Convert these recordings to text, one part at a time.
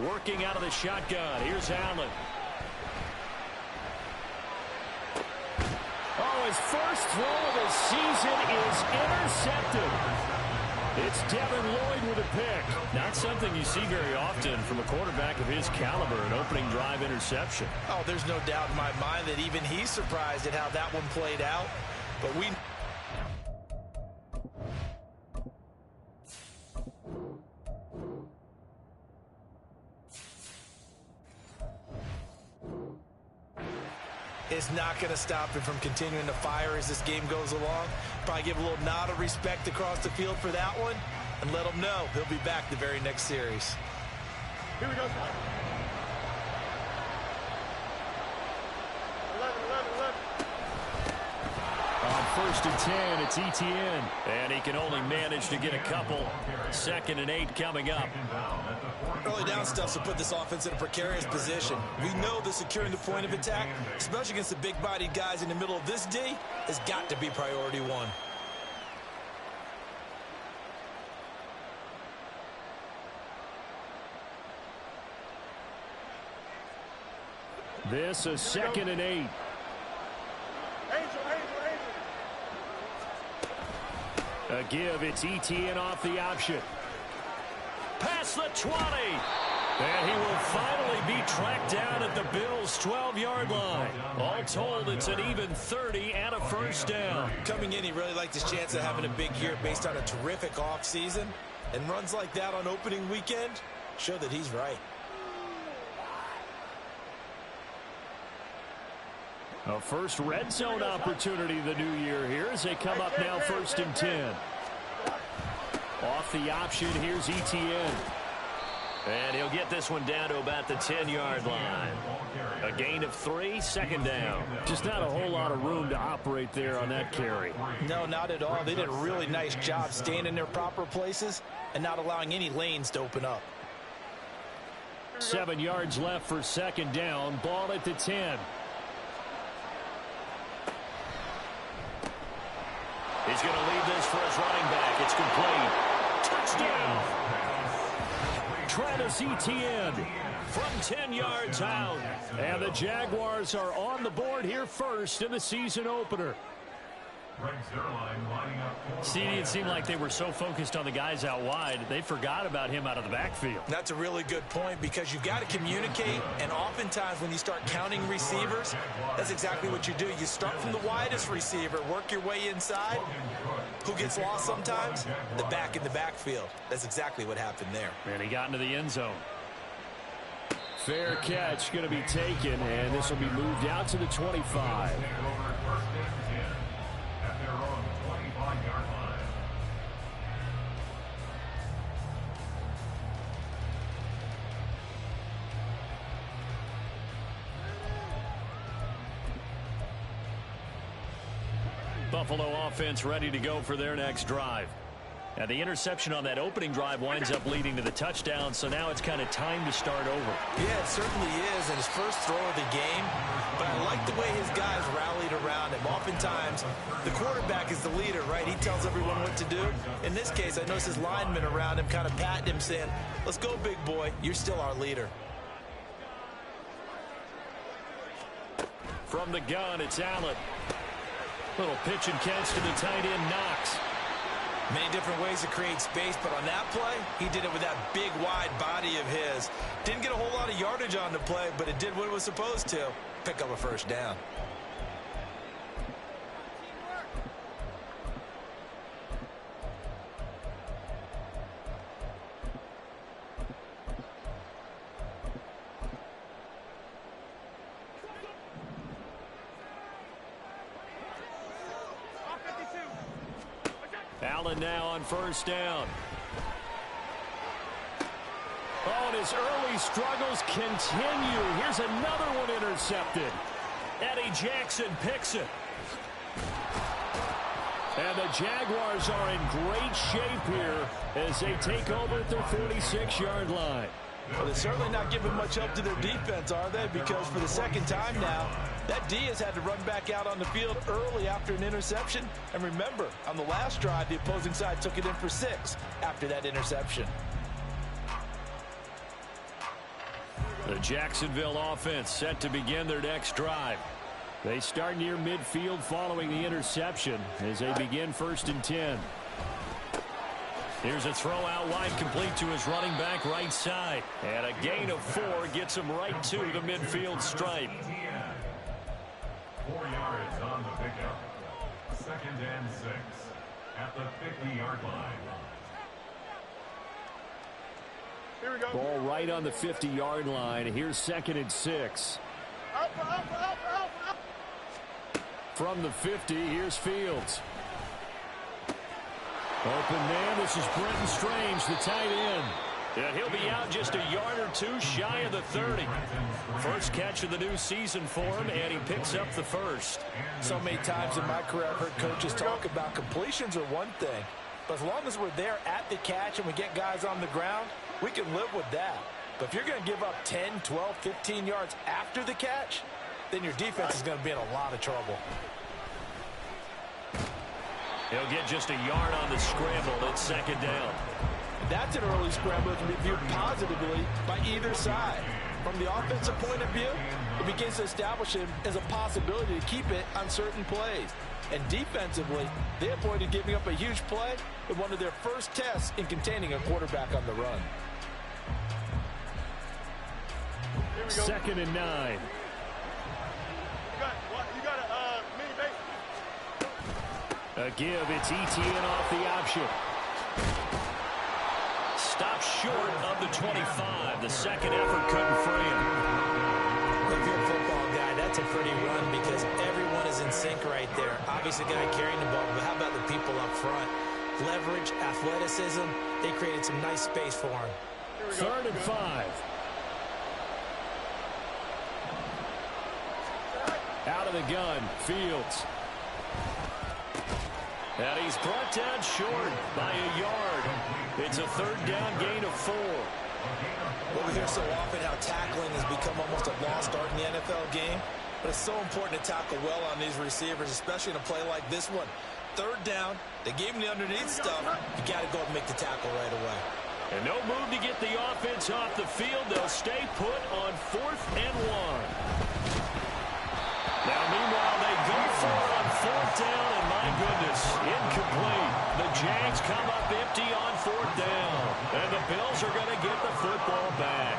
Working out of the shotgun. Here's Allen. Oh, his first throw of the season is intercepted. It's Devin Lloyd with a pick. Not something you see very often from a quarterback of his caliber, an opening drive interception. Oh, there's no doubt in my mind that even he's surprised at how that one played out. But we... is not going to stop him from continuing to fire as this game goes along. Probably give a little nod of respect across the field for that one and let him know he'll be back the very next series. Here we go. 11. On 1st and 10, it's Etienne. And he can only manage to get a couple. 2nd and 8 coming up. Early down stuff will put this offense in a precarious position. We know that securing the point of attack, especially against the big-bodied guys in the middle of this D, has got to be priority one. This is 2nd and 8. A give, it's Etienne off the option. Past the 20. And he will finally be tracked down at the Bills' 12-yard line. All told, it's an even 30 and a first down. Coming in, he really liked his chance of having a big year based on a terrific offseason. And runs like that on opening weekend show that he's right. A first red zone opportunity the new year here as they come up now 1st and 10. Off the option, here's Etienne. And he'll get this one down to about the 10-yard line. A gain of 3, 2nd down. Just not a whole lot of room to operate there on that carry. No, not at all. They did a really nice job staying in their proper places and not allowing any lanes to open up. 7 yards left for 2nd down. Ball at the 10. He's going to leave this for his running back. It's complete. Touchdown. Travis Etienne from 10 yards out. And the Jaguars are on the board here first in the season opener. See, it seemed like they were so focused on the guys out wide, they forgot about him out of the backfield. That's a really good point because you've got to communicate, and oftentimes when you start counting receivers, that's exactly what you do. You start from the widest receiver, work your way inside. Who gets lost sometimes? The back in the backfield. That's exactly what happened there. And he got into the end zone. Fair catch going to be taken, and this will be moved out to the 25. Buffalo offense ready to go for their next drive. Now the interception on that opening drive winds up leading to the touchdown, so now it's kind of time to start over. Yeah, it certainly is, and his first throw of the game. But I like the way his guys rallied around him. Oftentimes, the quarterback is the leader, right? He tells everyone what to do. In this case, I noticed his linemen around him kind of patting him, saying, let's go, big boy. You're still our leader. From the gun, it's Allen. Little pitch and catch to the tight end, Knox. Many different ways to create space, but on that play, he did it with that big, wide body of his. Didn't get a whole lot of yardage on the play, but it did what it was supposed to. Pick up a first down. Allen now on first down. Oh, and his early struggles continue. Here's another one intercepted. Eddie Jackson picks it. And the Jaguars are in great shape here as they take over at their 46-yard line. Well, they're certainly not giving much help to their defense, are they? Because for the second time now, that D has had to run back out on the field early after an interception. And remember, on the last drive, the opposing side took it in for 6 after that interception. The Jacksonville offense set to begin their next drive. They start near midfield following the interception as they begin 1st and 10. Here's a throw out wide, complete to his running back right side. And a gain of 4 gets him right to the midfield stripe. 4 yards on the pickup. 2nd and 6 at the 50-yard line. Here we go. Ball right on the 50-yard line. Here's 2nd and 6. Up. From the 50, here's Fields. Open man, this is Brenton Strange, the tight end. And he'll be out just a yard or 2 shy of the 30. First catch of the new season for him, and he picks up the first. So many times in my career I've heard coaches talk about completions are one thing, but as long as we're there at the catch and we get guys on the ground, we can live with that. But if you're going to give up 10, 12, 15 yards after the catch, then your defense is going to be in a lot of trouble. He'll get just a yard on the scramble. It's 2nd down. That's an early scramble that can be viewed positively by either side. From the offensive point of view, it begins to establish him as a possibility to keep it on certain plays. And defensively, they avoided giving up a huge play in one of their first tests in containing a quarterback on the run. 2nd and 9. You got a mini base. A give, it's ETN off the option. Stopped short of the 25. The second effort couldn't free him. If you're a football guy, that's a pretty run because everyone is in sync right there. Obviously, the guy carrying the ball, but how about the people up front? Leverage, athleticism, they created some nice space for him. 3rd and 5. Out of the gun, Fields. And he's brought down short by a yard. It's a 3rd down gain of 4. Well, we hear so often how tackling has become almost a lost art in the NFL game, but it's so important to tackle well on these receivers, especially in a play like this one. 3rd down, they gave him the underneath stuff. You got to go and make the tackle right away. And no move to get the offense off the field. They'll stay put on 4th and 1. Now, meanwhile, they go for it on 4th down, and my goodness, incomplete. The Jags come up empty on 4th down, and the Bills are going to get the football back.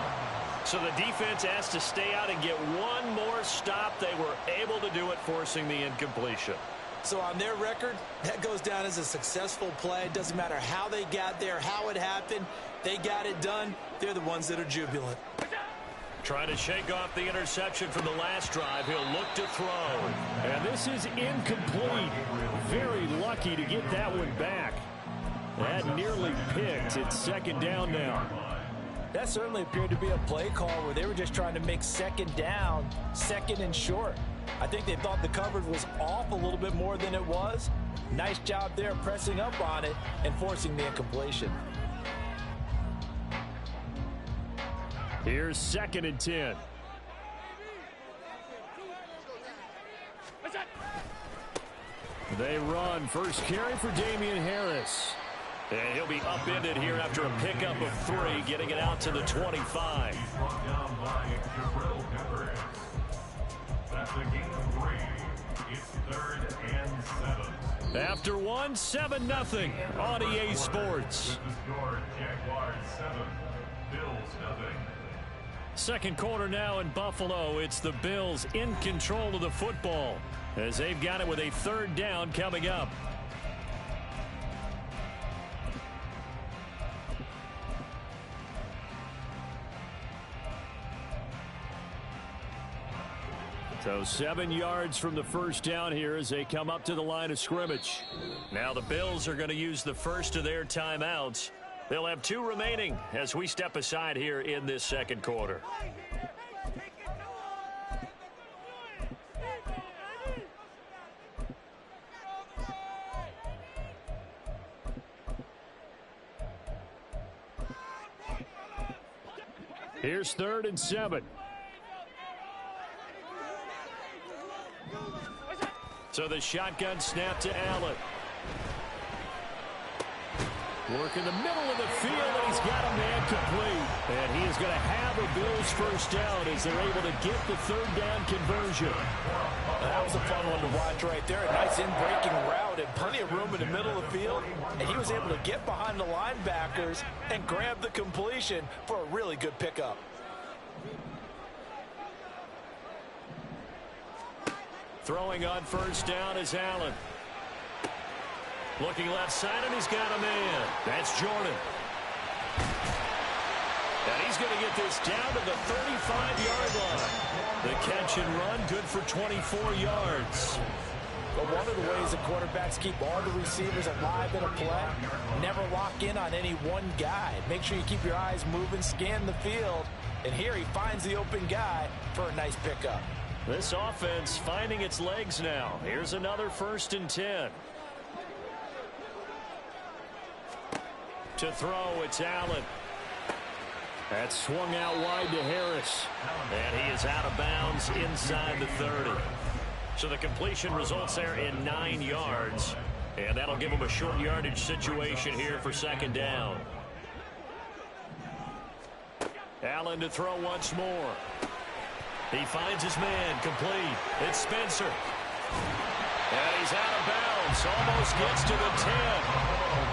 So the defense has to stay out and get one more stop. They were able to do it, forcing the incompletion. So on their record, that goes down as a successful play. It doesn't matter how they got there, how it happened. They got it done. They're the ones that are jubilant. Trying to shake off the interception from the last drive. He'll look to throw. And this is incomplete. Very lucky to get that one back. That nearly picked. It's 2nd down now. That certainly appeared to be a play call where they were just trying to make 2nd down, 2nd and short. I think they thought the coverage was off a little bit more than it was. Nice job there pressing up on it and forcing the incompletion. Here's 2nd and 10. They run. First carry for Damian Harris. And he'll be upended here after a pickup of 3, getting it out to the 25. That's a gain of 3. It's 3rd and 7. After 1, 7-0 on EA Sports. The score, Jaguars 7, Bills 0. Second quarter now in Buffalo. It's the Bills in control of the football as they've got it with a 3rd down coming up. So 7 yards from the first down here as they come up to the line of scrimmage. Now the Bills are going to use the first of their timeouts. They'll have 2 remaining as we step aside here in this second quarter. Here's 3rd and 7. So the shotgun snap to Allen. Work in the middle of the field, and he's got a man complete. And he is going to have a Bills first down as they're able to get the third down conversion. That was a fun one to watch right there. A nice in-breaking route and plenty of room in the middle of the field. And he was able to get behind the linebackers and grab the completion for a really good pickup. Throwing on first down is Allen. Looking left side, and he's got a man. That's Jordan. And he's going to get this down to the 35-yard line. The catch and run, good for 24 yards. But one of the ways the quarterbacks keep all the receivers alive in a play, never lock in on any one guy. Make sure you keep your eyes moving, scan the field. And here he finds the open guy for a nice pickup. This offense finding its legs now. Here's another 1st and 10. To throw, it's Allen. That's swung out wide to Harris. And he is out of bounds inside the 30. So the completion results there in 9 yards. And that'll give him a short yardage situation here for 2nd down. Allen to throw once more. He finds his man, complete. It's Spencer. And he's out of bounds. Almost gets to the 10.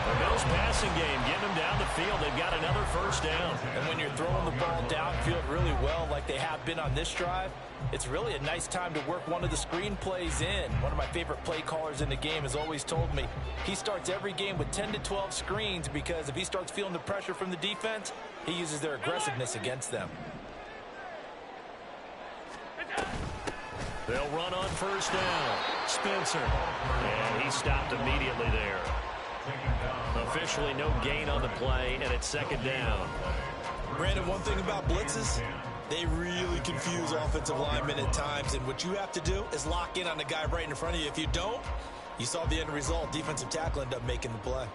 The Bills passing game getting them down the field. They've got another first down. And when you're throwing the ball downfield really well like they have been on this drive, it's really a nice time to work one of the screen plays in. One of my favorite play callers in the game has always told me he starts every game with 10 to 12 screens because if he starts feeling the pressure from the defense, he uses their aggressiveness against them. They'll run on first down. Spencer. And he stopped immediately there. Officially no gain on the play, and it's 2nd down. Brandon, one thing about blitzes, they really confuse offensive linemen at times, and what you have to do is lock in on the guy right in front of you. If you don't, you saw the end result. Defensive tackle ended up making the play.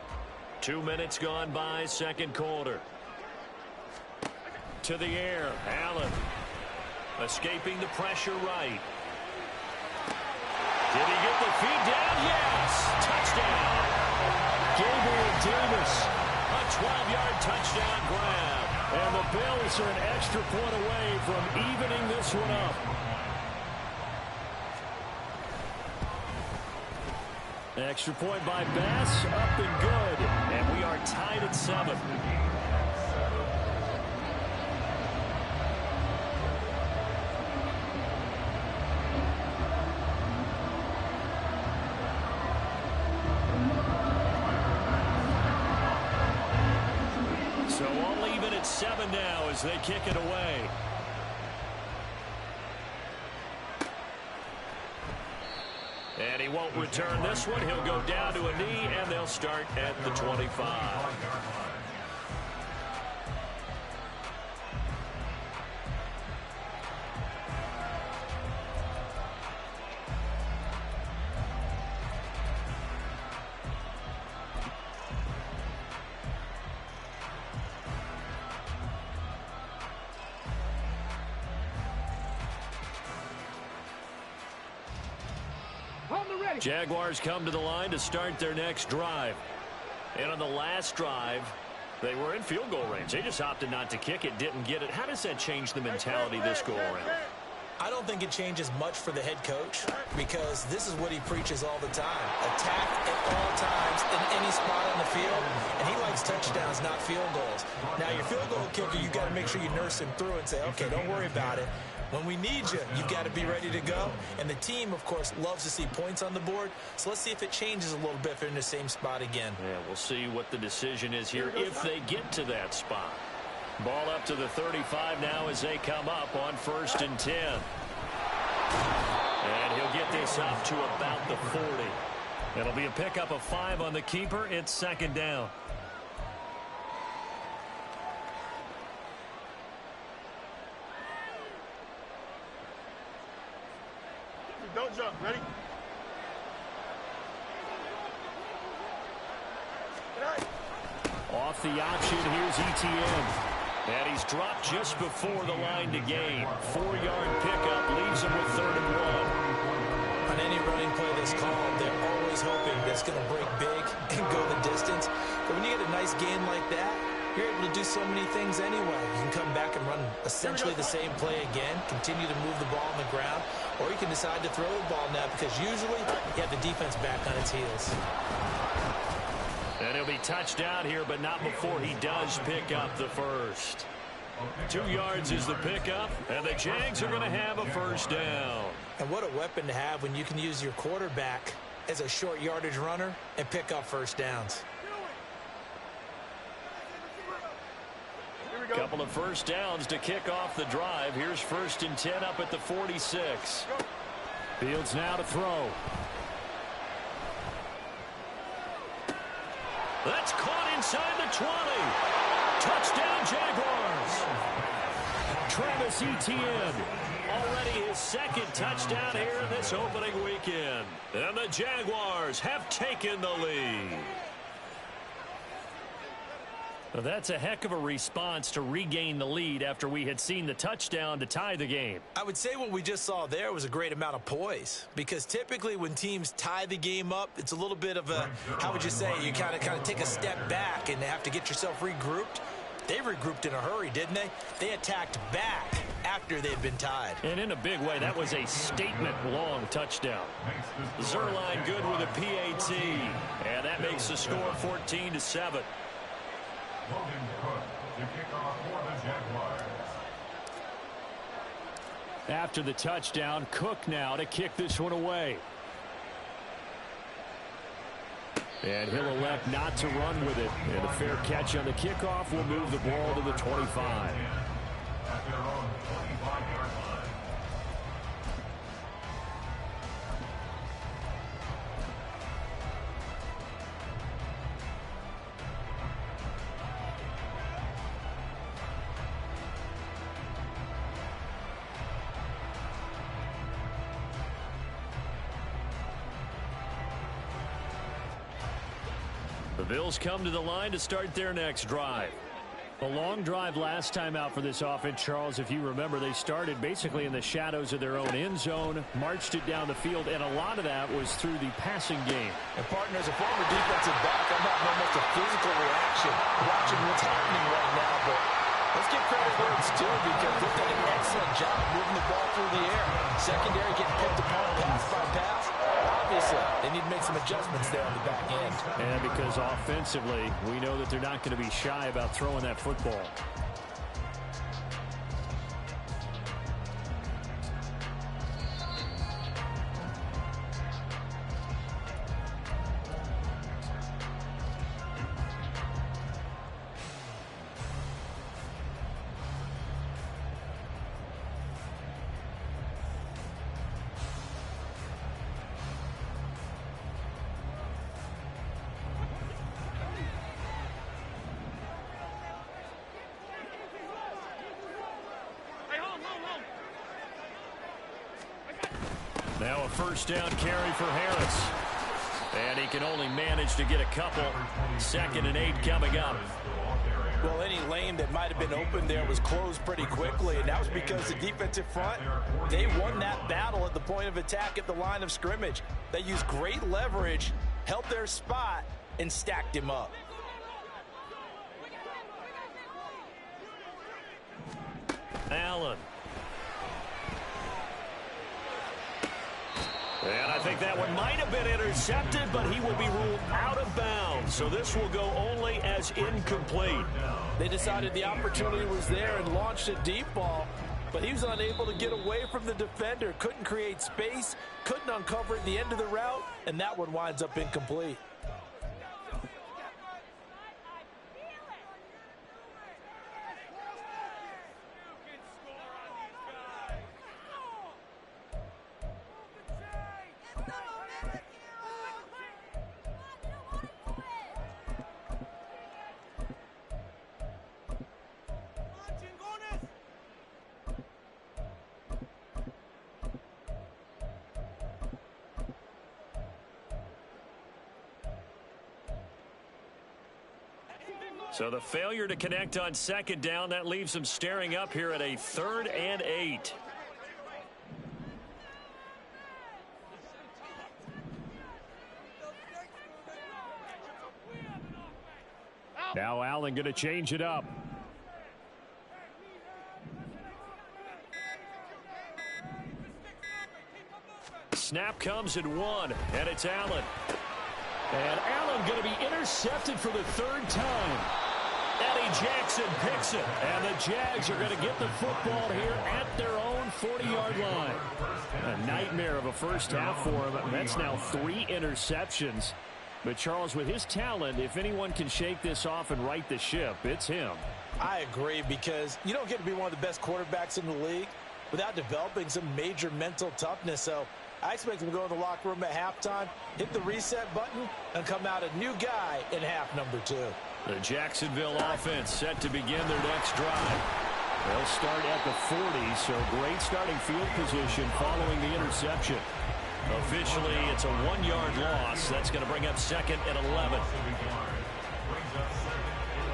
2 minutes gone by, 2nd quarter. To the air, Allen. Escaping the pressure right. Did he get the feed down? Yes! Touchdown! Gabriel Davis, a 12-yard touchdown grab. And the Bills are an extra point away from evening this one up. Extra point by Bass, up and good. And we are tied at 7. So all even at 7 now as they kick it away. And he won't return this one. He'll go down to a knee, and they'll start at the 25. Jaguars come to the line to start their next drive. And on the last drive, they were in field goal range. They just opted not to kick it, didn't get it. How does that change the mentality this go around? I don't think it changes much for the head coach because this is what he preaches all the time. Attack at all times in any spot on the field, and he likes touchdowns, not field goals. Now, your field goal kicker, you've got to make sure you nurse him through and say, okay, don't worry about it. When we need you, you've got to be ready to go. And the team, of course, loves to see points on the board. So let's see if it changes a little bit if they're in the same spot again. Yeah, we'll see what the decision is here if they get to that spot. Ball up to the 35 now as they come up on 1st and 10. And he'll get this up to about the 40. It'll be a pickup of 5 on the keeper. It's 2nd down. Don't jump. Ready? Off the option, here's ETN. And he's dropped just before the line to gain. 4-yard pickup leaves him with 3rd and 1. On any running play that's called, they're always hoping that it's going to break big and go the distance. But when you get a nice game like that, you're able to do so many things anyway. You can come back and run essentially the same play again, continue to move the ball on the ground, or you can decide to throw the ball now because usually you have the defense back on its heels. And he'll be touched out here, but not before he does pick up the first. 2 yards is the pickup, and the Jags are going to have a first down. And what a weapon to have when you can use your quarterback as a short yardage runner and pick up first downs. Couple of first downs to kick off the drive. Here's 1st and 10 up at the 46. Fields now to throw. That's caught inside the 20. Touchdown, Jaguars. Travis Etienne. Already his 2nd touchdown here in this opening weekend. And the Jaguars have taken the lead. Well, that's a heck of a response to regain the lead after we had seen the touchdown to tie the game. I would say what we just saw there was a great amount of poise, because typically when teams tie the game up, it's a little bit of a, how would you say, you kind of take a step back and have to get yourself regrouped. They regrouped in a hurry, didn't they? They attacked back after they'd been tied. And in a big way, that was a statement-long touchdown. Zerline good with a PAT, and that makes the score 14-7. Logan Cook to kick off for the Jaguars. After the touchdown, Cook now to kick this one away. And he'll elect not to run with it. And a fair catch on the kickoff will move the ball to the 25. At their own 25-yard line. The Bills come to the line to start their next drive. A long drive last time out for this offense, Charles. If you remember, they started basically in the shadows of their own end zone, marched it down the field, and a lot of that was through the passing game. And partner, as a former defensive back, I'm having almost a physical reaction watching what's happening right now. But let's give credit where it's due, because they've done an excellent job moving the ball through the air. Secondary getting picked apart pass by pass. Obviously, they need to make some adjustments there on the back end. And because offensively, we know that they're not going to be shy about throwing that football. Now a first down carry for Harris. And he can only manage to get a couple. 2nd and 8 coming up. Well, any lane that might have been open there was closed pretty quickly, and that was because the defensive front, they won that battle at the point of attack at the line of scrimmage. They used great leverage, held their spot, and stacked him up. Allen. And I think that one might have been intercepted, but he will be ruled out of bounds. So this will go only as incomplete. They decided the opportunity was there and launched a deep ball, but he was unable to get away from the defender, couldn't create space, couldn't uncover at the end of the route, and that one winds up incomplete. So the failure to connect on 2nd down, that leaves them staring up here at a 3rd and 8. Now Allen going to change it up. Snap comes at 1, and it's Allen. And Allen going to be intercepted for the 3rd time. Eddie Jackson picks it, and the Jags are going to get the football here at their own 40-yard line. A nightmare of a first half for him. That's now 3 interceptions. But, Charles, with his talent, if anyone can shake this off and right the ship, it's him. I agree, because you don't get to be one of the best quarterbacks in the league without developing some major mental toughness. So I expect him to go to the locker room at halftime, hit the reset button, and come out a new guy in half number 2. The Jacksonville offense set to begin their next drive. They'll start at the 40, so great starting field position following the interception. Officially, it's a 1-yard loss. That's going to bring up 2nd and 11.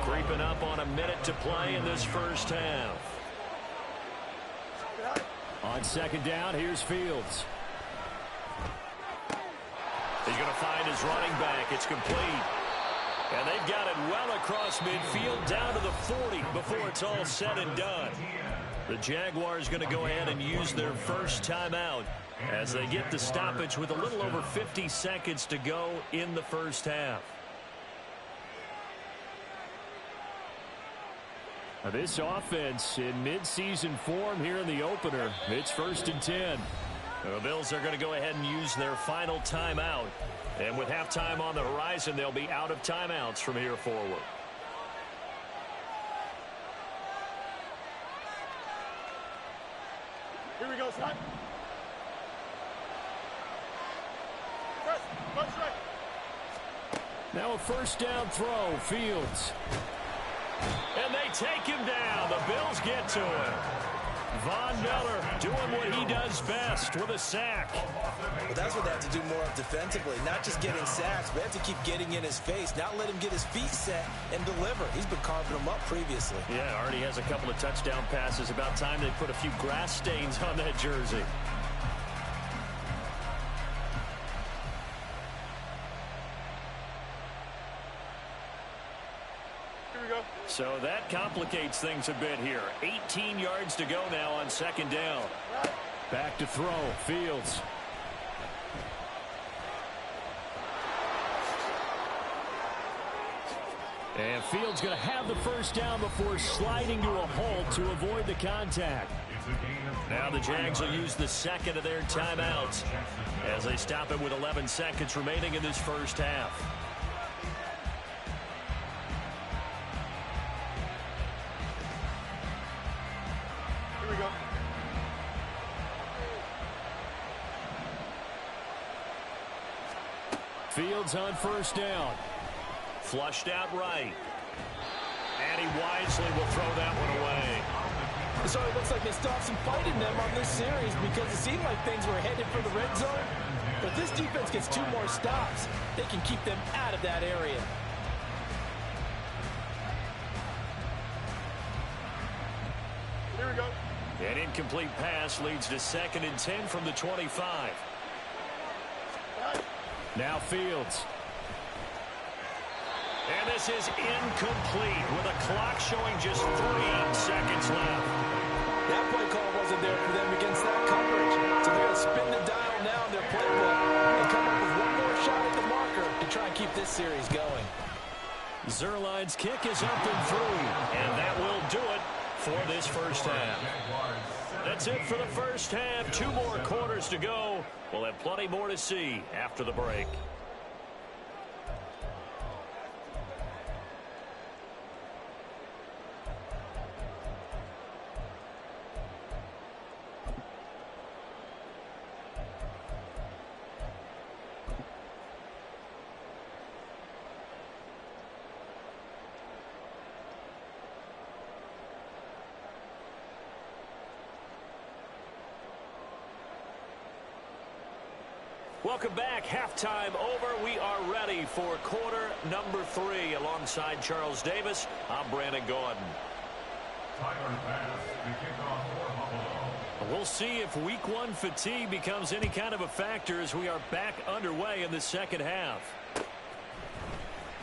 Creeping up on a minute to play in this first half. On 2nd down, here's Fields. He's going to find his running back. It's complete. And they've got it well across midfield down to the 40 before it's all said and done. The Jaguars going to go ahead and use their first timeout as they get the stoppage with a little over 50 seconds to go in the first half. Now this offense in midseason form here in the opener. It's 1st and 10. The Bills are going to go ahead and use their final timeout. And with halftime on the horizon, they'll be out of timeouts from here forward. Here we go, son. Press, right. Now a 1st down throw, Fields. And they take him down. The Bills get to him. Von Miller doing what he does best with a sack. Well, that's what they have to do more of defensively. Not just getting sacks, but they have to keep getting in his face. Not let him get his feet set and deliver. He's been carving them up previously. Yeah, already has a couple of touchdown passes. About time they put a few grass stains on that jersey. So that complicates things a bit here. 18 yards to go now on 2nd down. Back to throw, Fields. And Fields going to have the 1st down before sliding to a halt to avoid the contact. Now the Jags will use the 2nd of their timeouts as they stop it with 11 seconds remaining in this first half. Fields on 1st down. Flushed out right. And he wisely will throw that one away. So it looks like they stopped some fight in them on this series because it seemed like things were headed for the red zone. But if this defense gets 2 more stops, they can keep them out of that area. Here we go. An incomplete pass leads to 2nd and 10 from the 25. Now Fields. And this is incomplete with a clock showing just 3 seconds left. That play call wasn't there for them against that coverage. So they're going to spin the dial now in their playbook and come up with 1 more shot at the marker to try and keep this series going. Zerline's kick is up and through. And that will do it for this first half. That's it for the first half. 2 more quarters to go. We'll have plenty more to see after the break. Welcome back. Halftime over. We are ready for quarter number 3. Alongside Charles Davis, I'm Brandon Gordon. We'll see if week 1 fatigue becomes any kind of a factor as we are back underway in the second half.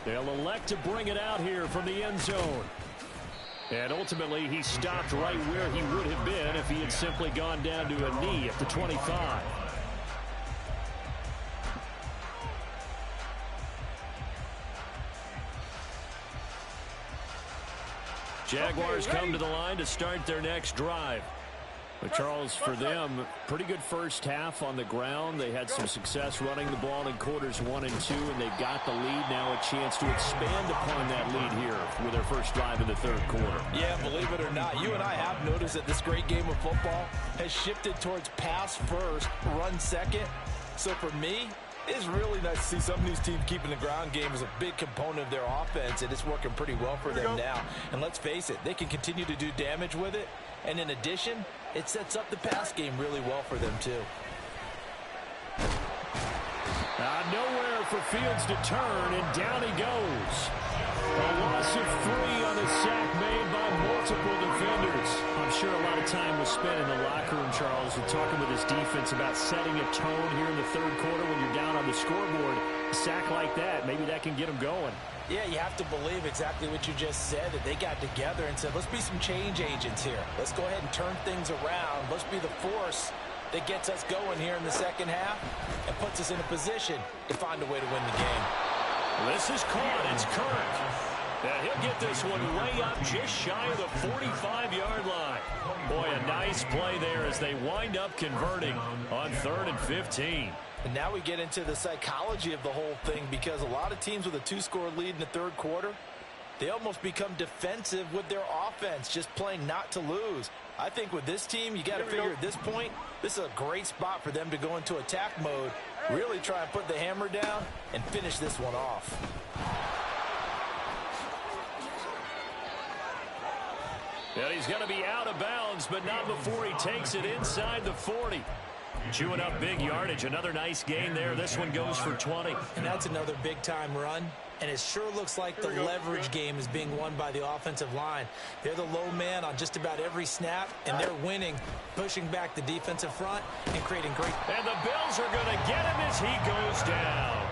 They'll elect to bring it out here from the end zone. And ultimately, he stopped right where he would have been if he had simply gone down to a knee at the 25. Jaguars come to the line to start their next drive. But Charles, for them, pretty good first half on the ground. They had some success running the ball in quarters 1 and 2, and they've got the lead now, a chance to expand upon that lead here with their first drive in the third quarter. Yeah, believe it or not, you and I have noticed that this great game of football has shifted towards pass first, run second. So for me, it's really nice to see some of these teams keeping the ground game as a big component of their offense, and it's working pretty well for them now. And let's face it, they can continue to do damage with it. And in addition, it sets up the pass game really well for them, too. Nowhere for Fields to turn, and down he goes. A loss of 3 on the sack made by multiple defenders. I'm sure a lot of time was spent in the locker room, Charles, and talking with his defense about setting a tone here in the third quarter when you're down on the scoreboard. A sack like that, maybe that can get them going. Yeah, you have to believe exactly what you just said, that they got together and said, let's be some change agents here. Let's go ahead and turn things around. Let's be the force that gets us going here in the second half and puts us in a position to find a way to win the game. This is caught. It's Kirk. He'll get this one way up just shy of the 45-yard line. Boy, a nice play there as they wind up converting on 3rd and 15. And now we get into the psychology of the whole thing, because a lot of teams with a 2-score lead in the third quarter, they almost become defensive with their offense, just playing not to lose. I think with this team, you got to figure at this point, this is a great spot for them to go into attack mode, really try and put the hammer down and finish this one off. And he's going to be out of bounds, but not before he takes it inside the 40. Chewing up big yardage. Another nice gain there. This one goes for 20. And that's another big-time run. And it sure looks like the leverage game is being won by the offensive line. They're the low man on just about every snap, and they're winning, pushing back the defensive front and creating great. And the Bills are going to get him as he goes down.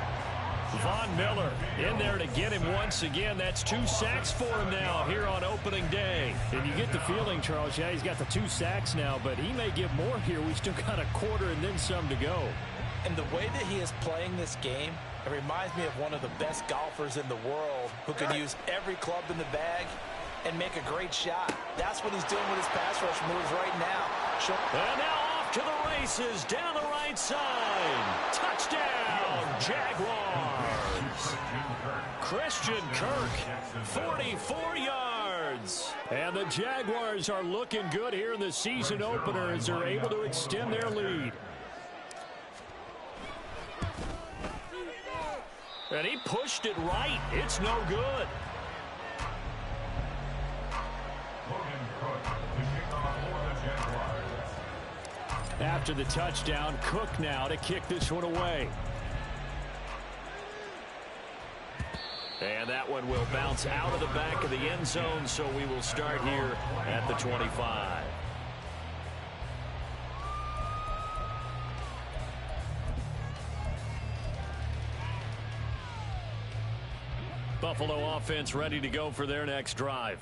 Von Miller in there to get him once again. That's 2 sacks for him now here on opening day. And you get the feeling, Charles, yeah, he's got the 2 sacks now, but he may get more here. We still got a quarter and then some to go. And the way that he is playing this game, it reminds me of one of the best golfers in the world who can use every club in the bag and make a great shot. That's what he's doing with his pass rush moves right now. And now off to the races down the right side. Touchdown, Jaguars. Christian Kirk, 44 yards. And the Jaguars are looking good here in the season opener as they're able to extend their lead. And he pushed it right. It's no good. After the touchdown, Cook now to kick this one away. And that one will bounce out of the back of the end zone, so we will start here at the 25. Buffalo offense ready to go for their next drive.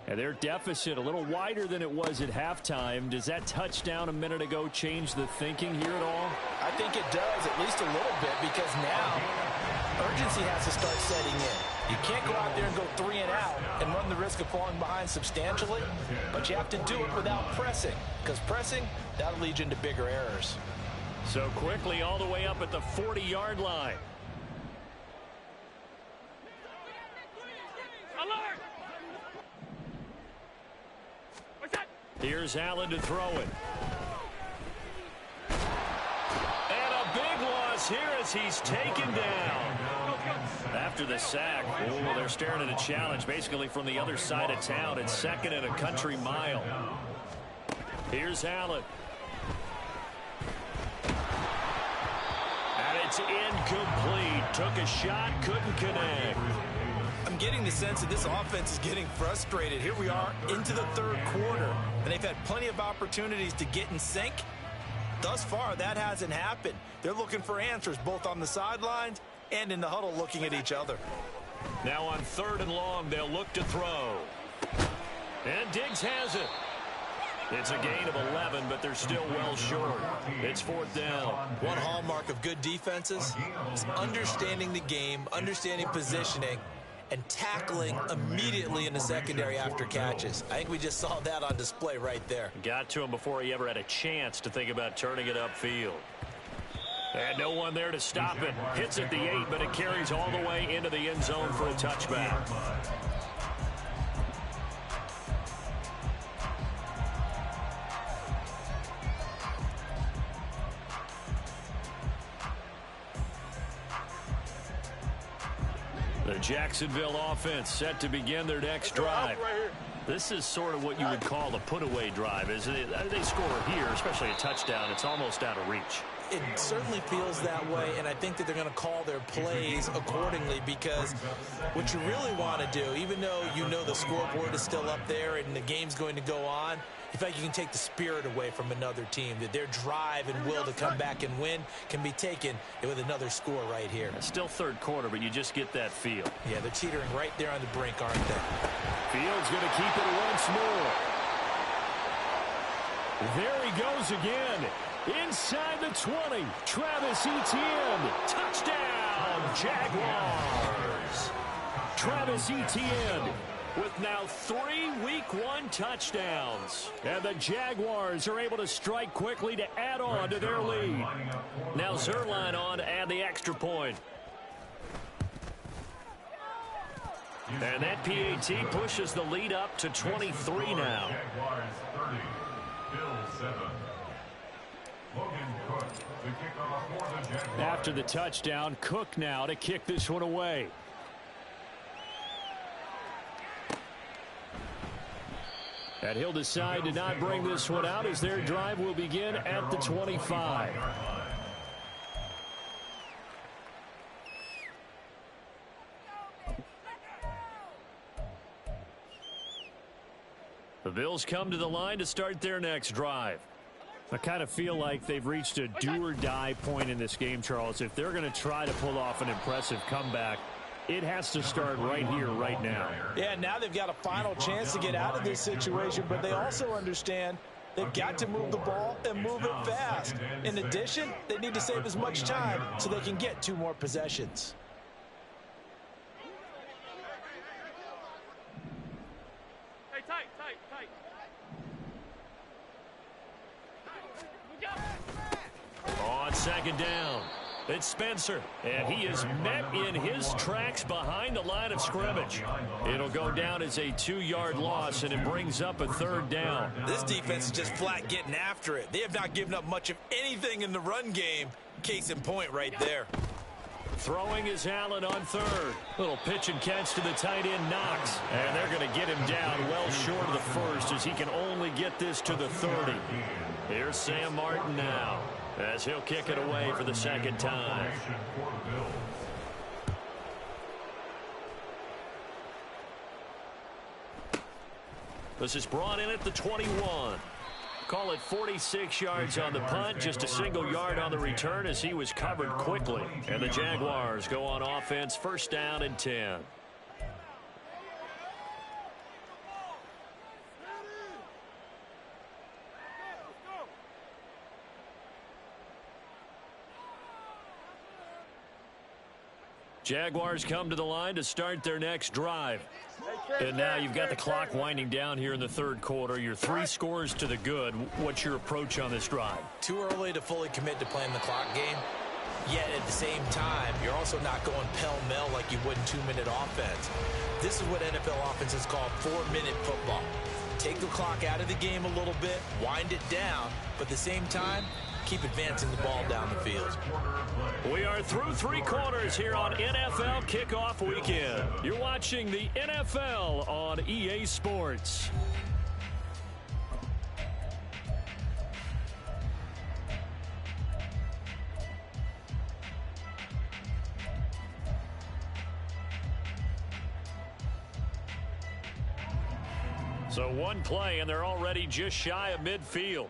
And their deficit a little wider than it was at halftime. Does that touchdown a minute ago change the thinking here at all? I think it does, at least a little bit, because now urgency has to start setting in. You can't go out there and go 3 and out and run the risk of falling behind substantially, but you have to do it without pressing, because pressing, that'll lead you into bigger errors. So quickly all the way up at the 40-yard line. Here's Allen to throw it. And a big loss here as he's taken down. After the sack, they're staring at a challenge basically from the other side of town. It's 2nd and a country mile. Here's Allen. And it's incomplete. Took a shot, couldn't connect. I'm getting the sense that this offense is getting frustrated. Here we are into the third quarter, and they've had plenty of opportunities to get in sync. Thus far, that hasn't happened. They're looking for answers both on the sidelines and in the huddle looking at each other. Now on 3rd and long, they'll look to throw. And Diggs has it. It's a gain of 11, but they're still well short. It's 4th down. One hallmark of good defenses is understanding the game, understanding positioning, and tackling immediately in the secondary after catches. I think we just saw that on display right there. Got to him before he ever had a chance to think about turning it upfield. And no one there to stop it. Hits at the 8, but it carries all the way into the end zone for a touchback. The Jacksonville offense set to begin their next drive. This is sort of what you would call a put-away drive, isn't it? They score here, especially a touchdown. It's almost out of reach. It certainly feels that way, and I think that they're going to call their plays accordingly, because what you really want to do, even though you know the scoreboard is still up there and the game's going to go on, in fact, you can take the spirit away from another team, that their drive and will to come back and win can be taken with another score right here. It's still 3rd quarter, but you just get that feel. Yeah, they're teetering right there on the brink, aren't they? Fields going to keep it once more. There he goes again. Inside the 20, Travis Etienne. Touchdown, Jaguars. Travis Etienne with now 3 Week 1 touchdowns. And the Jaguars are able to strike quickly to add on to their lead. Now Zerline on to add the extra point. And that PAT pushes the lead up to 23 now. Jaguars 30, Bills 7. Logan Cook, the kickoff for the Jaguars. After the touchdown, Cook now to kick this one away. And he'll decide to not bring this one out as their drive will begin at the 25. The Bills come to the line to start their next drive. I kind of feel like they've reached a do-or-die point in this game, Charles. If they're going to try to pull off an impressive comeback, it has to start right here, right now. Yeah, now they've got a final chance to get out of this situation, but they also understand they've got to move the ball and move it fast. In addition, they need to save as much time so they can get 2 more possessions. Hey, tight, tight, tight. On 2nd down, it's Spencer, and he is met in his tracks behind the line of scrimmage. It'll go down as a 2-yard loss, and it brings up a 3rd down. This defense is just flat getting after it. They have not given up much of anything in the run game. Case in point right there. Throwing is Allen on 3rd. Little pitch and catch to the tight end, Knox. And they're going to get him down well short of the 1st as he can only get this to the 30. Here's Sam Martin now as he'll kick it away for the 2nd time. This is brought in at the 21. Call it 46 yards on the punt, just a single yard on the return as he was covered quickly. And the Jaguars go on offense, 1st down and 10. Jaguars come to the line to start their next drive. And now you've got the clock winding down here in the 3rd quarter. You're 3 scores to the good. What's your approach on this drive? Too early to fully commit to playing the clock game. Yet at the same time, you're also not going pell-mell like you would in 2-minute offense. This is what NFL offenses call 4-minute football. Take the clock out of the game a little bit, wind it down, but at the same time, keep advancing the ball down the field. We are through 3 quarters here on NFL Kickoff Weekend. You're watching the NFL on EA Sports. So 1 play, and they're already just shy of midfield.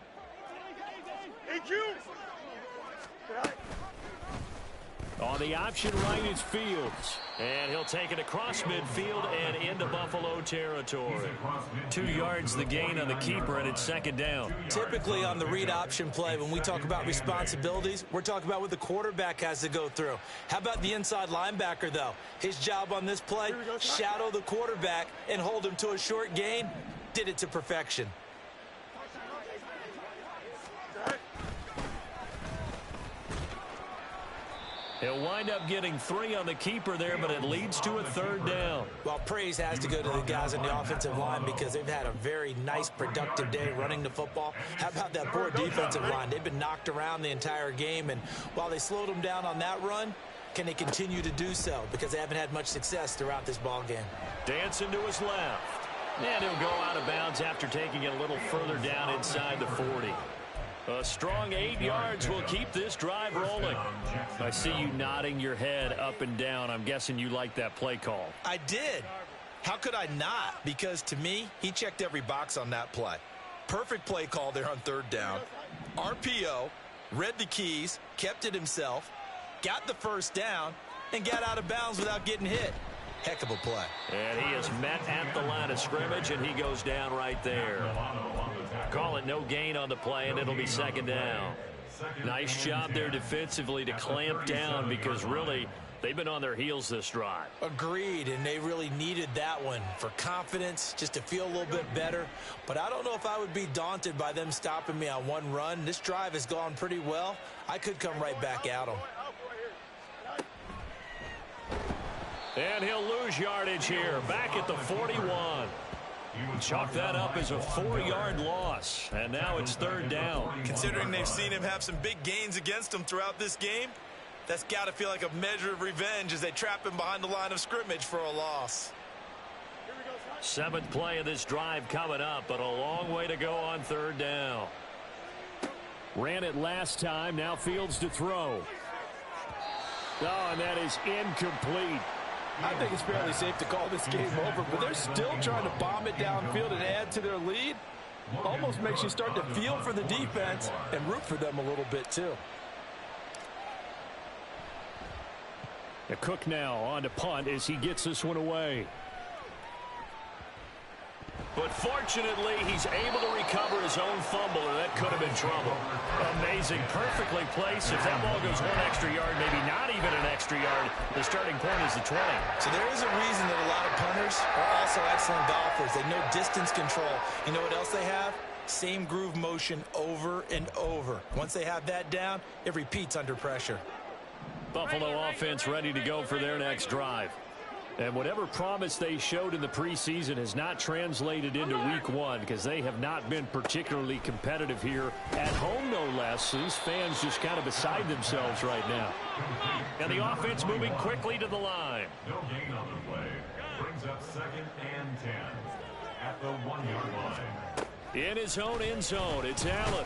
On the option right is Fields. And he'll take it across midfield and into Buffalo territory. 2 yards the gain on the keeper, and it's second down. Typically on the read option play, when we talk about responsibilities, we're talking about what the quarterback has to go through. How about the inside linebacker, though? His job on this play, shadow the quarterback and hold him to a short gain. Did it to perfection. He'll wind up getting 3 on the keeper there, but it leads to a third down. Well, praise has to go to the guys on the offensive line because they've had a very nice, productive day running the football. How about that poor defensive line? They've been knocked around the entire game, and while they slowed them down on that run, can they continue to do so? Because they haven't had much success throughout this ball game. Dancing to his left. And he'll go out of bounds after taking it a little further down inside the 40. A strong 8 yards will keep this drive rolling. I see you nodding your head up and down. I'm guessing you like that play call. I did. How could I not? Because to me, he checked every box on that play. Perfect play call there on third down. RPO, read the keys, kept it himself, got the first down, and got out of bounds without getting hit. Heck of a play. And he is met at the line of scrimmage, and he goes down right there. Call it no gain on the play, and it'll be second down. Nice job there defensively to clamp down because really they've been on their heels this drive. Agreed, and they really needed that one for confidence, just to feel a little bit better. But I don't know if I would be daunted by them stopping me on one run. This drive has gone pretty well. I could come right back at them. And he'll lose yardage here, back at the 41. Chalk that up as a 4-yard loss, and now it's third down. Considering they've seen him have some big gains against him throughout this game, that's got to feel like a measure of revenge as they trap him behind the line of scrimmage for a loss. 7th play of this drive coming up, but a long way to go on third down. Ran it last time, now Fields to throw. Oh, and that is incomplete. I think it's fairly safe to call this game over, but they're still trying to bomb it downfield and add to their lead. Almost makes you start to feel for the defense and root for them a little bit, too. The Cook now on to punt as he gets this one away. But fortunately, he's able to recover his own fumble, or that could have been trouble. Amazing, perfectly placed. If that ball goes 1 extra yard, maybe not even an extra yard, the starting point is the 20. So there is a reason that a lot of punters are also excellent golfers. They know distance control. You know what else they have? Same groove motion over and over. Once they have that down, it repeats under pressure. Buffalo offense ready to go for their next drive. And whatever promise they showed in the preseason has not translated into week 1 because they have not been particularly competitive here at home, no less. These fans just kind of beside themselves right now. And the offense moving quickly to the line. No gain on the play. Brings up 2nd and 10 at the 1-yard line. In his own end zone, it's Allen.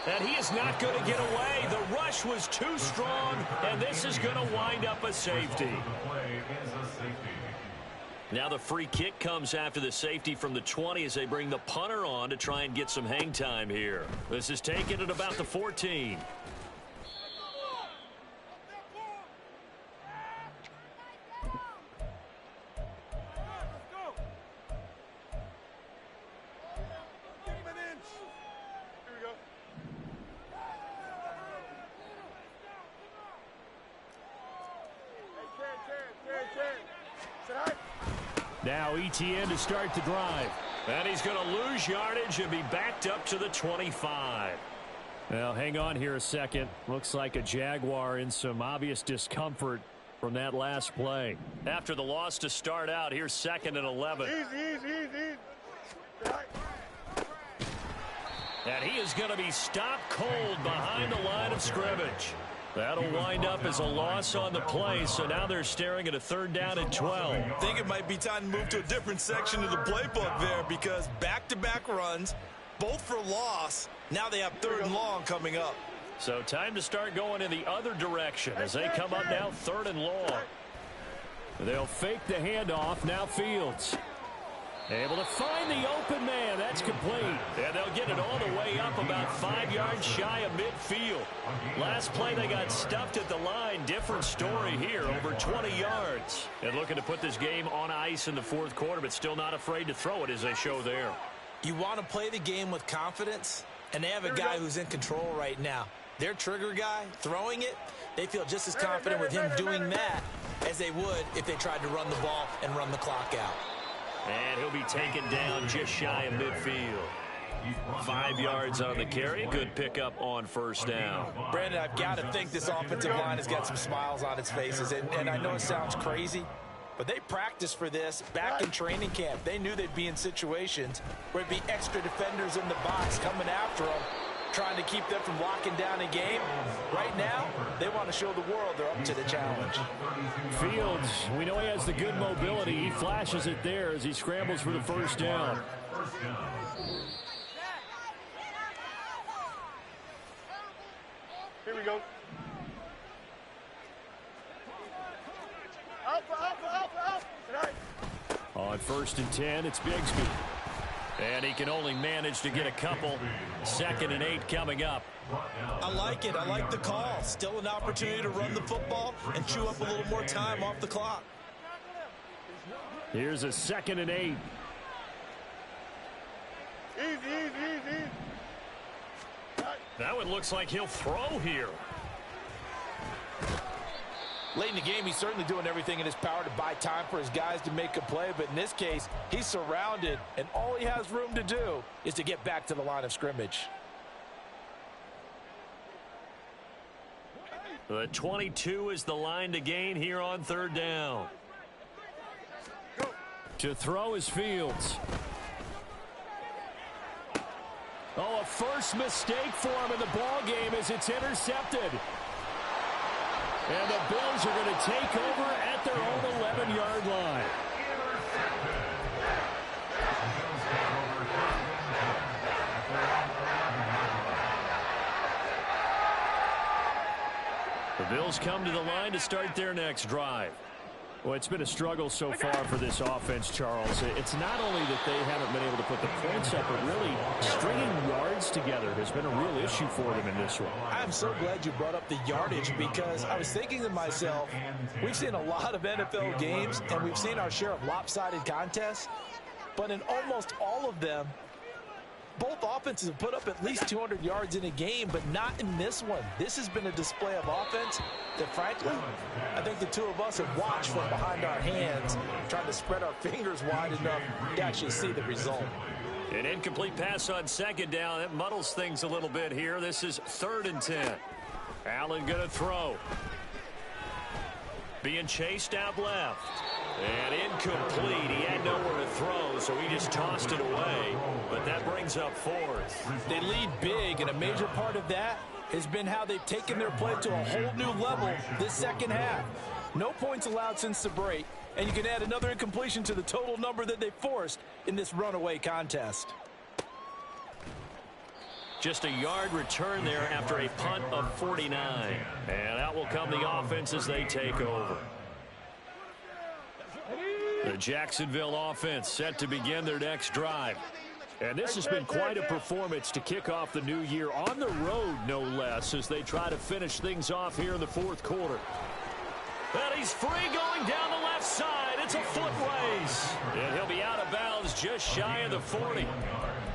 And he is not going to get away. The rush was too strong, and this is going to wind up a safety. Now the free kick comes after the safety from the 20 as they bring the punter on to try and get some hang time here. This is taken at about the 14. Now ETN to start the drive. And he's going to lose yardage and be backed up to the 25. Well, hang on here a second. Looks like a Jaguar in some obvious discomfort from that last play. After the loss to start out, here's 2nd and 11. And he is going to be stopped cold behind the line of scrimmage. That'll wind up as a loss on the play, so now they're staring at a 3rd down and 12. I think it might be time to move to a different section of the playbook there because back-to-back runs, both for loss. Now they have 3rd and long coming up. So time to start going in the other direction as they come up now 3rd and long. They'll fake the handoff. Now Fields. Able to find the open man. That's complete. And they'll get it all the way up about 5 yards shy of midfield. Last play they got stuffed at the line. Different story here. Over 20 yards. And looking to put this game on ice in the fourth quarter, but still not afraid to throw it as they show there. You want to play the game with confidence, and they have a guy who's in control right now. Their trigger guy throwing it, they feel just as confident with him doing that as they would if they tried to run the ball and run the clock out. And he'll be taken down just shy of midfield. 5 yards on the carry. Good pickup on first down. Brandon, I've got to think this offensive line has got some smiles on its faces. And I know it sounds crazy, but they practiced for this back in training camp. They knew they'd be in situations where it'd be extra defenders in the box coming after them, trying to keep them from locking down a game. Right now, they want to show the world they're up to the challenge. Fields, we know he has the good mobility. He flashes it there as he scrambles for the first down. Here we go. Up. On 1st and 10, it's Bigsby. And he can only manage to get a couple. 2nd and 8 coming up. I like it. I like the call. Still an opportunity to run the football and chew up a little more time off the clock. Here's a 2nd and 8. Easy. That one looks like he'll throw here. Late in the game, he's certainly doing everything in his power to buy time for his guys to make a play. But in this case, he's surrounded, and all he has room to do is to get back to the line of scrimmage. The 22 is the line to gain here on 3rd down. To throw is Fields. Oh, a first mistake for him in the ball game as it's intercepted. And the Bills are going to take over at their own 11-yard line. The Bills come to the line to start their next drive. Well, it's been a struggle so far for this offense, Charles. It's not only that they haven't been able to put the points up, but really stringing yards together has been a real issue for them in this one. I'm so glad you brought up the yardage, because I was thinking to myself, we've seen a lot of NFL games, and we've seen our share of lopsided contests, but in almost all of them, both offenses have put up at least 200 yards in a game, but not in this one. This has been a display of offense that, frankly, I think the two of us have watched from behind our hands, trying to spread our fingers wide enough to actually see the result. An incomplete pass on 2nd down. That muddles things a little bit here. This is 3rd and 10. Allen going to throw. Being chased out left. And incomplete. He had nowhere to throw, so he just tossed it away. But that brings up 4th. They lead big, and a major part of that has been how they've taken their play to a whole new level this second half. No points allowed since the break, and you can add another incompletion to the total number that they forced in this runaway contest. Just a yard return there after a punt of 49. And out will come the offense as they take over. The Jacksonville offense set to begin their next drive. And this has been quite a performance to kick off the new year on the road, no less, as they try to finish things off here in the fourth quarter. And he's free going down the left side. It's a foot race. And he'll be out of bounds just shy of the 40.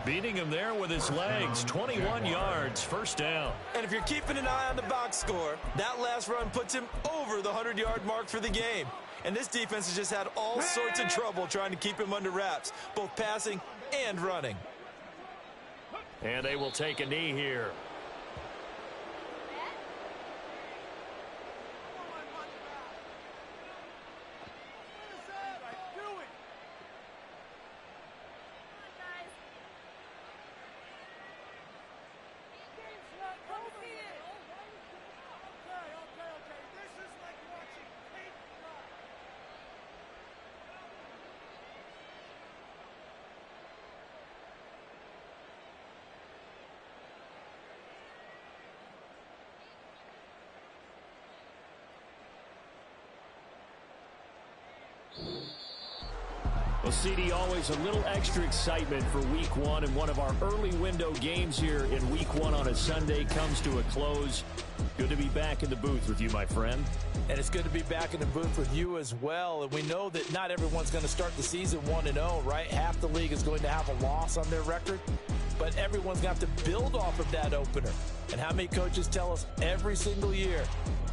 Beating him there with his legs. 21 yards, first down. And if you're keeping an eye on the box score, that last run puts him over the 100-yard mark for the game. And this defense has just had all sorts of trouble trying to keep him under wraps, both passing and running. And they will take a knee here. Well, CD, always a little extra excitement for Week 1, and one of our early window games here in Week 1 on a Sunday comes to a close. Good to be back in the booth with you, my friend. And it's good to be back in the booth with you as well. And we know that not everyone's going to start the season 1-0, right? Half the league is going to have a loss on their record. But everyone's got to build off of that opener. And how many coaches tell us every single year,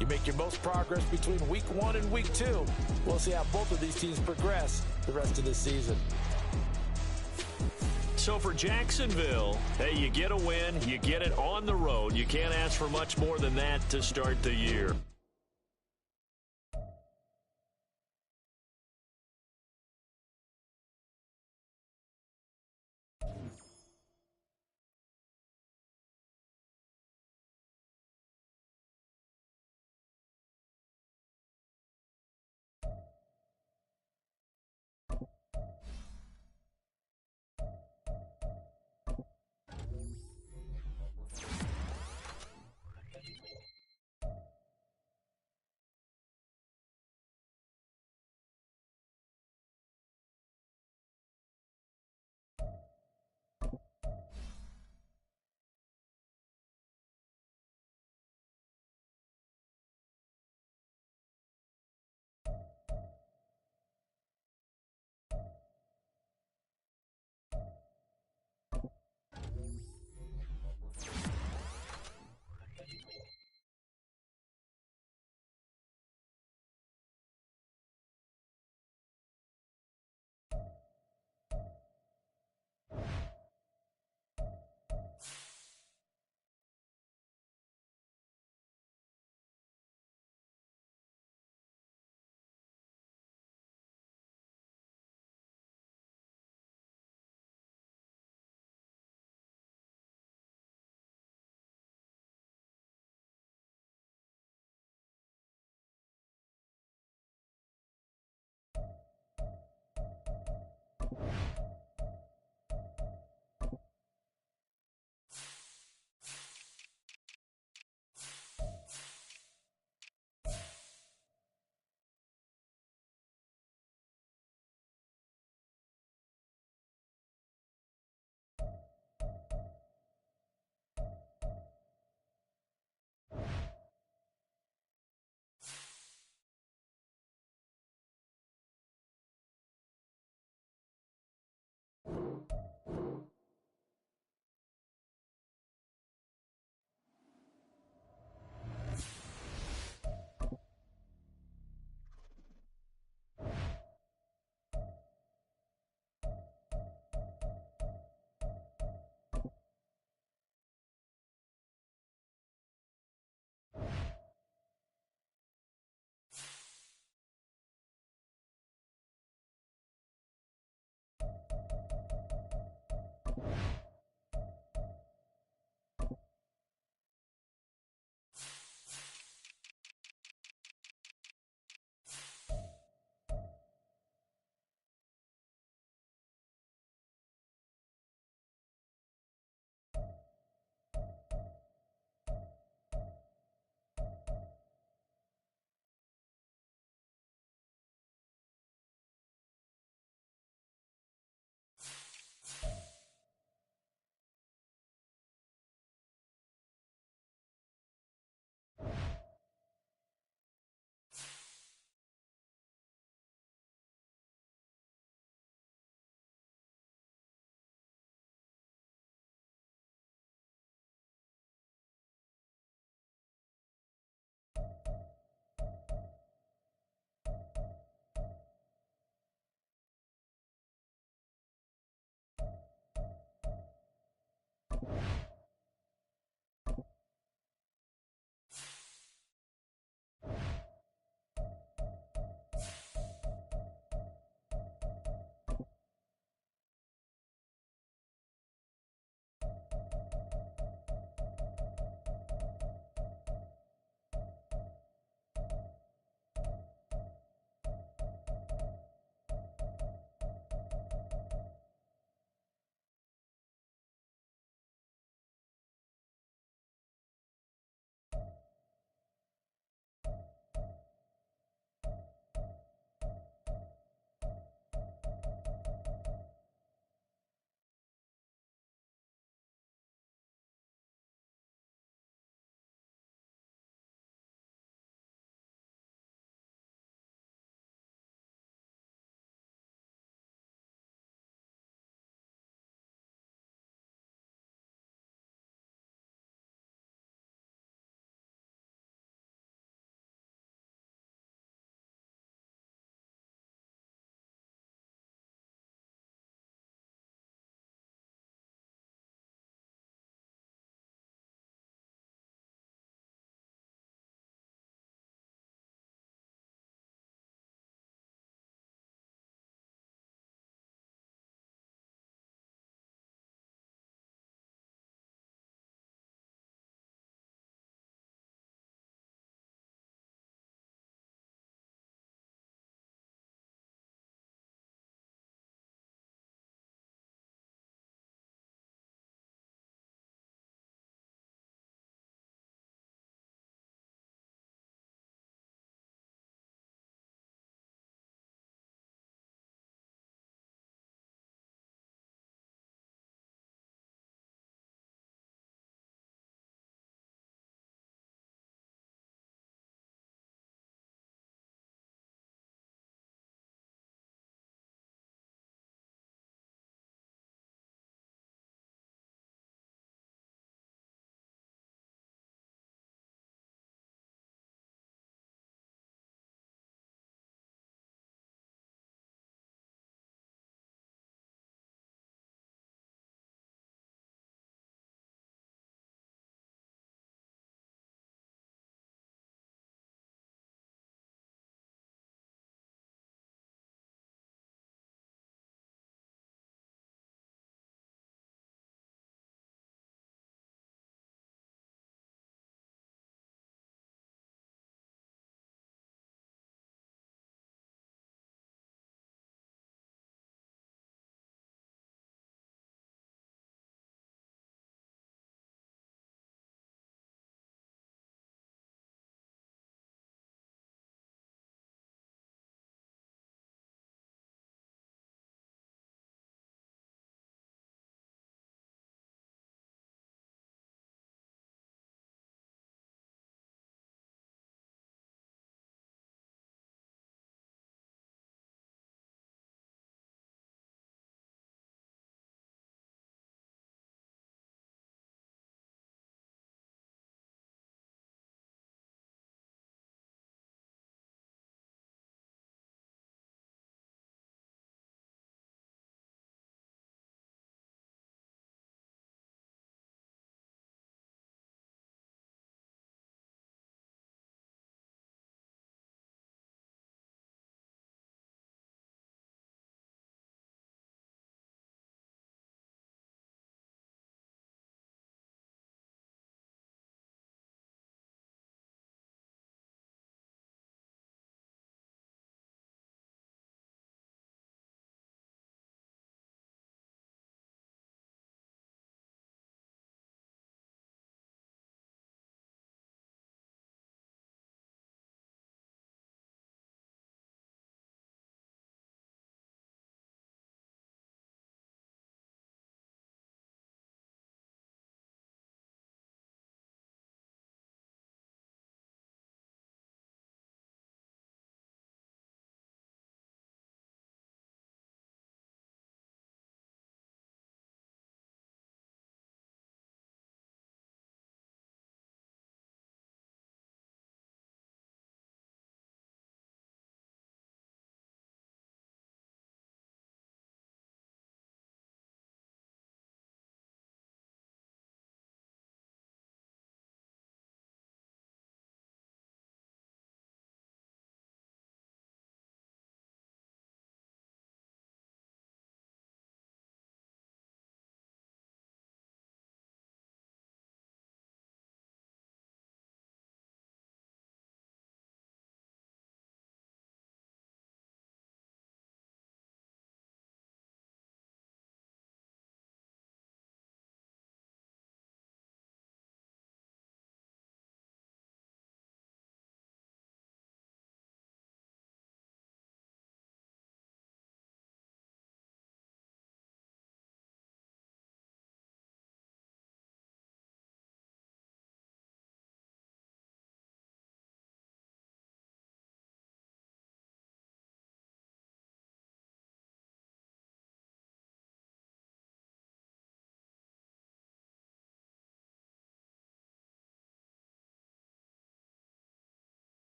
you make your most progress between Week 1 and Week 2. We'll see how both of these teams progress the rest of this season. So for Jacksonville, hey, you get a win, you get it on the road. You can't ask for much more than that to start the year.